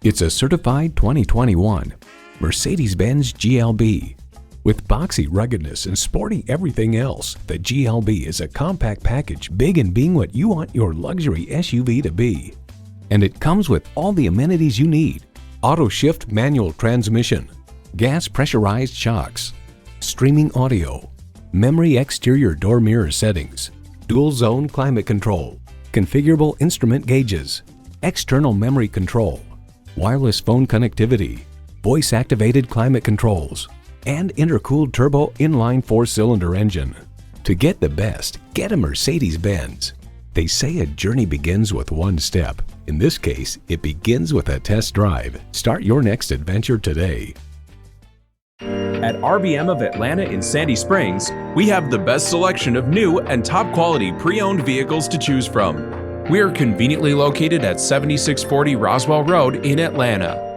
It's a certified 2021 Mercedes-Benz GLB. With boxy ruggedness and sporty everything else, the GLB is a compact package big in being what you want your luxury SUV to be. And it comes with all the amenities you need: auto shift manual transmission, gas pressurized shocks, streaming audio, memory exterior door mirror settings, dual zone climate control, configurable instrument gauges, external memory control, wireless phone connectivity, voice-activated climate controls, and intercooled turbo inline 4-cylinder engine. To get the best, get a Mercedes-Benz. They say a journey begins with one step. In this case, it begins with a test drive. Start your next adventure today. At RBM of Atlanta in Sandy Springs, we have the best selection of new and top-quality pre-owned vehicles to choose from. We are conveniently located at 7640 Roswell Road in Atlanta.